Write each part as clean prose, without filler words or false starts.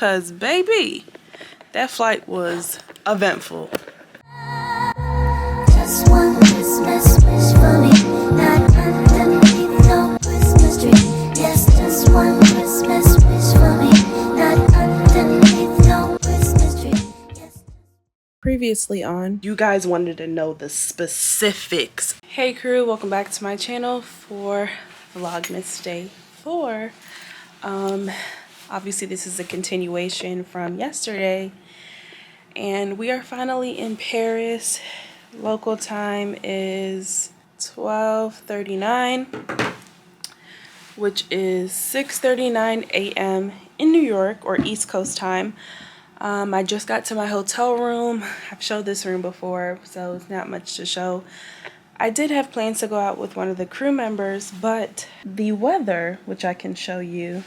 because, baby, that flight was eventful. Just one Christmas wish for me, not underneath no Christmas tree. Yes, just one Christmas wish for me, not underneath no Christmas tree. Yes. Previously on, you guys wanted to know the specifics. Hey crew, welcome back to my channel for Vlogmas Day 4. Obviously this is a continuation from yesterday, and we are finally in Paris. Local time is 12:39, which is 6:39 a.m. in New York, or East Coast time. I just got to my hotel room. I've showed this room before, so it's not much to show. I did have plans to go out with one of the crew members, but the weather, which I can show you,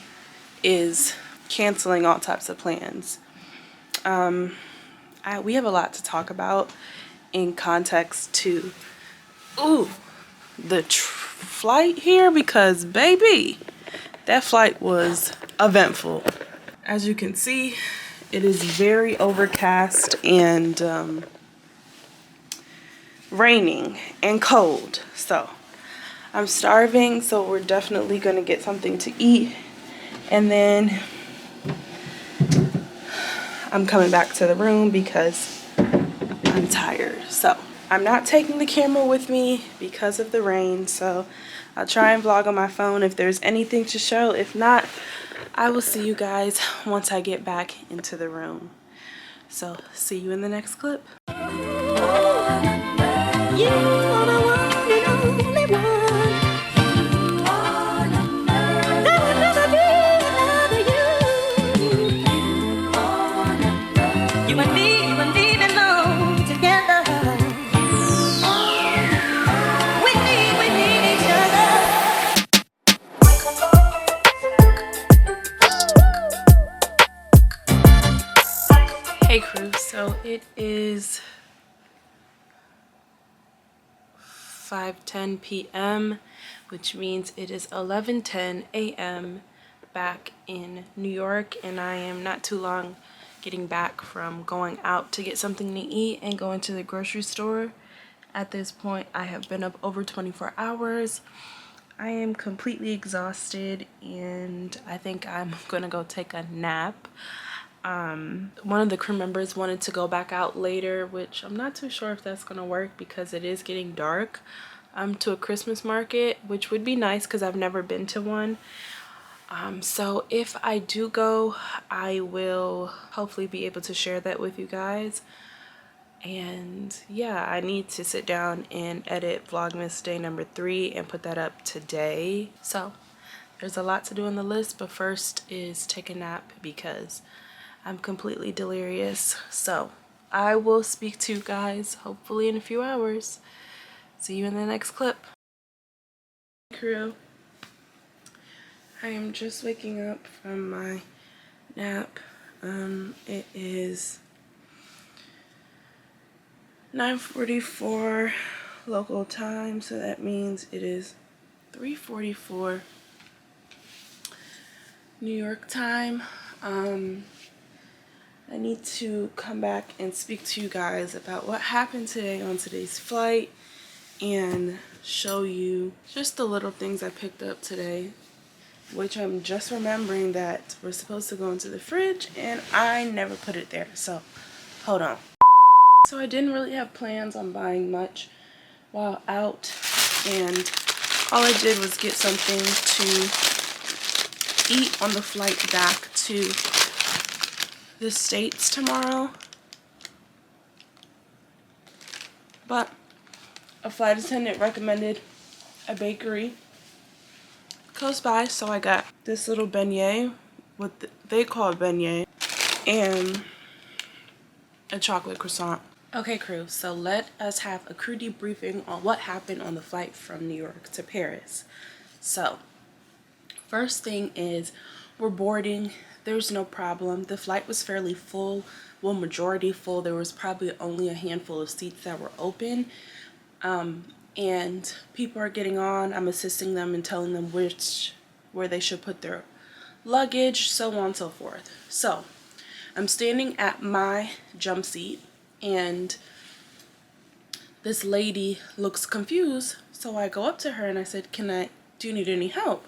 is canceling all types of plans. We have a lot to talk about in context to the flight here, because baby, that flight was eventful. As you can see, it is very overcast and raining and cold, so I'm starving, so we're definitely gonna get something to eat, and then I'm coming back to the room because I'm tired. So I'm not taking the camera with me because of the rain, so I'll try and vlog on my phone if there's anything to show. If not, I will see you guys once I get back into the room. So see you in the next clip. Hey crew, so it is 5:10 p.m., which means it is 11:10 a.m. back in New York, and I am not too long getting back from going out to get something to eat and going to the grocery store. At this point, I have been up over 24 hours. I am completely exhausted, and I think I'm gonna go take a nap. One of the crew members wanted to go back out later, which I'm not too sure if that's gonna work because it is getting dark, to a Christmas market, which would be nice because I've never been to one. So if I do go, I will hopefully be able to share that with you guys. And yeah, I need to sit down and edit Vlogmas Day number 3 and put that up today. So there's a lot to do on the list, but first is take a nap because I'm completely delirious. So I will speak to you guys hopefully in a few hours. See you in the next clip. Crew, I am just waking up from my nap. It is 9:44 local time, so that means it is 3:44 New York time. I need to come back and speak to you guys about what happened today on today's flight and show you just the little things I picked up today, which I'm just remembering that we're supposed to go into the fridge and I never put it there, so hold on. So I didn't really have plans on buying much while out, and all I did was get something to eat on the flight back to the States tomorrow. But a flight attendant recommended a bakery close by, so I got this little beignet, what they call a beignet, and a chocolate croissant. Okay crew, so let us have a crew debriefing on what happened on the flight from New York to Paris. So first thing is, we're boarding. There's no problem. The flight was fairly full, well, majority full. There was probably only a handful of seats that were open, and people are getting on. I'm assisting them and telling them where they should put their luggage, so on and so forth. So I'm standing at my jump seat, and this lady looks confused. So I go up to her and I said, do you need any help?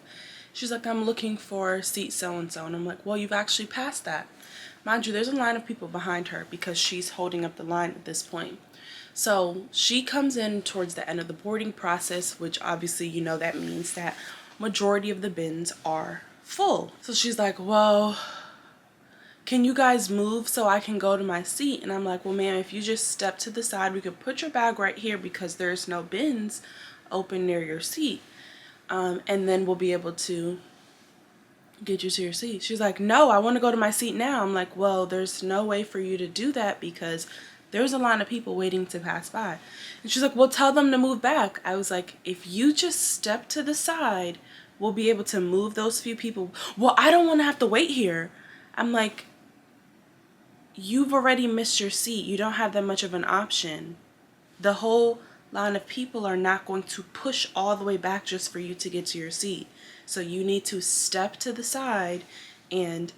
She's like, I'm looking for seat so-and-so. And I'm like, well, you've actually passed that. Mind you, there's a line of people behind her because she's holding up the line at this point. So she comes in towards the end of the boarding process, which obviously, you know, that means that majority of the bins are full. So she's like, well, can you guys move so I can go to my seat? And I'm like, well, ma'am, if you just step to the side, we could put your bag right here because there's no bins open near your seat. And then we'll be able to get you to your seat. She's like, no, I want to go to my seat now. I'm like, well, there's no way for you to do that because there's a line of people waiting to pass by. And she's like, well, tell them to move back. I was like, if you just step to the side, we'll be able to move those few people. Well, I don't want to have to wait here. I'm like, you've already missed your seat. You don't have that much of an option. The whole line of people are not going to push all the way back just for you to get to your seat. So you need to step to the side and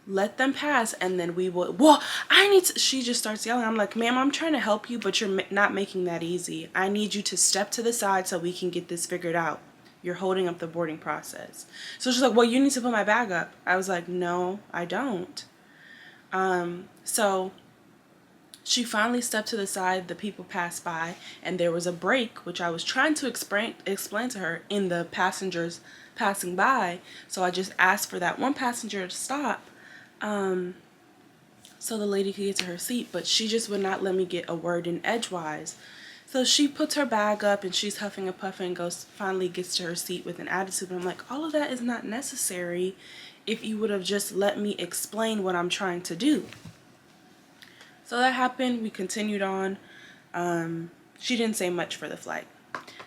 let them pass, and then we will, well, I need to, she just starts yelling. I'm like, ma'am, I'm trying to help you, but you're not making that easy. I need you to step to the side so we can get this figured out. You're holding up the boarding process. So she's like, well, you need to put my bag up. I was like, no, I don't. So she finally stepped to the side, the people passed by, and there was a break, which I was trying to explain to her in the passengers passing by. So I just asked for that one passenger to stop, so the lady could get to her seat, but she just would not let me get a word in edgewise. So she puts her bag up and she's huffing and puffing and finally gets to her seat with an attitude. And I'm like, all of that is not necessary if you would have just let me explain what I'm trying to do. So that happened. We continued on. She didn't say much for the flight.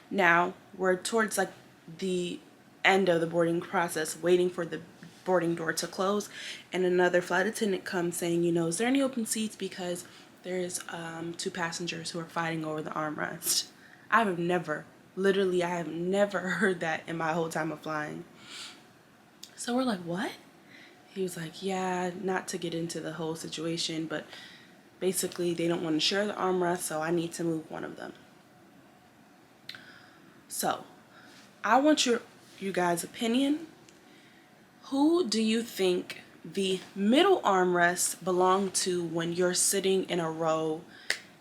Now we're towards like the end of the boarding process, waiting for the boarding door to close, and another flight attendant comes saying, you know, is there any open seats because there's 2 passengers who are fighting over the armrest. I have never heard that in my whole time of flying. So we're like, what? He was like, yeah, not to get into the whole situation, but basically they don't want to share the armrest, so I need to move one of them. So I want you guys' opinion. Who do you think the middle armrests belong to when you're sitting in a row,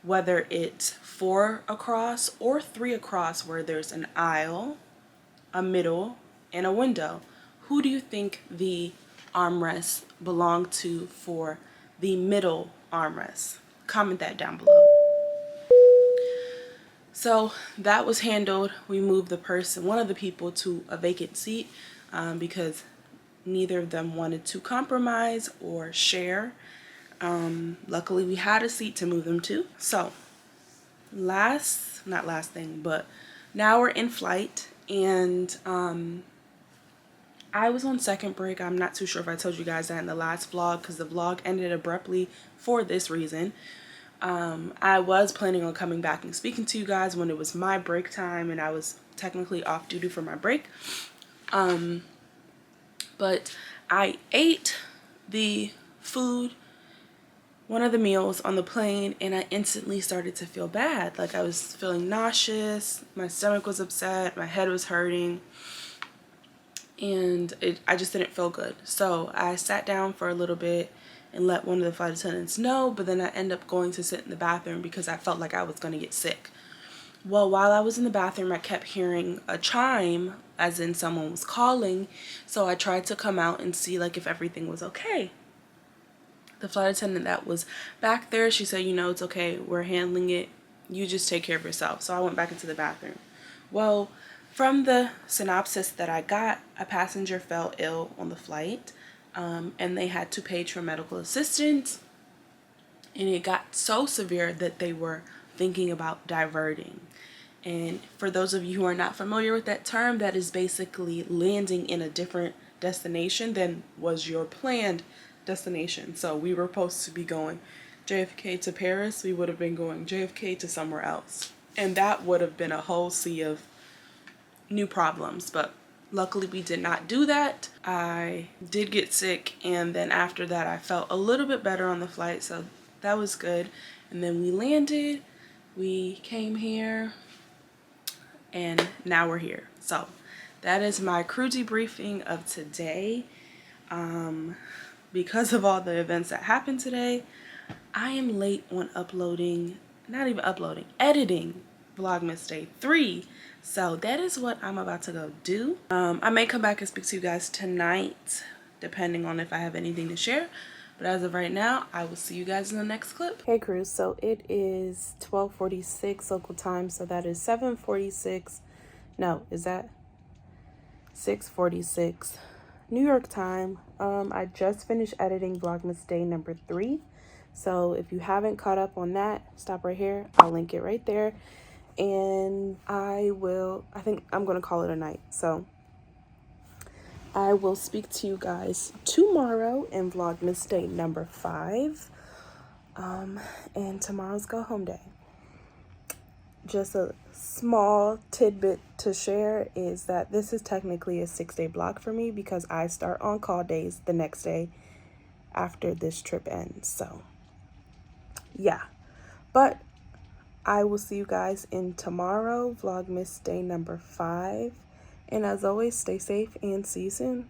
whether it's 4 across or 3 across, where there's an aisle, a middle, and a window? Who do you think the armrests belong to for the middle armrests? Comment that down below. So that was handled. We moved one of the people, to a vacant seat because neither of them wanted to compromise or share. Luckily we had a seat to move them to. So not last thing, but now we're in flight, and I was on second break. I'm not too sure if I told you guys that in the last vlog because the vlog ended abruptly for this reason. I was planning on coming back and speaking to you guys when it was my break time and I was technically off duty for my break. But I ate the food, one of the meals on the plane, and I instantly started to feel bad. Like I was feeling nauseous, my stomach was upset, my head was hurting, and I just didn't feel good. So I sat down for a little bit and let one of the flight attendants know, but then I ended up going to sit in the bathroom because I felt like I was going to get sick. Well, while I was in the bathroom, I kept hearing a chime, as in someone was calling, so I tried to come out and see like if everything was okay. The flight attendant that was back there, she said, you know, it's okay, we're handling it, you just take care of yourself. So I went back into the bathroom. Well, from the synopsis that I got, a passenger fell ill on the flight, and they had to page for medical assistance, and it got so severe that they were thinking about diverting. And for those of you who are not familiar with that term, that is basically landing in a different destination than was your planned destination. So we were supposed to be going JFK to Paris. We would have been going JFK to somewhere else. And that would have been a whole sea of new problems. But Luckily, we did not do that. I did get sick, and then after that, I felt a little bit better on the flight, so that was good. And then we landed, we came here, and now we're here. So that is my crew debriefing of today. Because of all the events that happened today, I am late on uploading, not even uploading, editing Vlogmas Day 3. So that is what I'm about to go do. I may come back and speak to you guys tonight, depending on if I have anything to share. But as of right now, I will see you guys in the next clip. Hey crew, so it is 12:46 local time, so that is 7:46. No, is that 6:46 New York time. I just finished editing Vlogmas Day number 3. So if you haven't caught up on that, stop right here. I'll link it right there. And I think I'm going to call it a night. So I will speak to you guys tomorrow in Vlogmas Day number 5. And tomorrow's go home day. Just a small tidbit to share is that this is technically a 6-day block for me because I start on call days the next day after this trip ends. So yeah, but I will see you guys in tomorrow, Vlogmas Day number 5. And as always, stay safe and see you soon.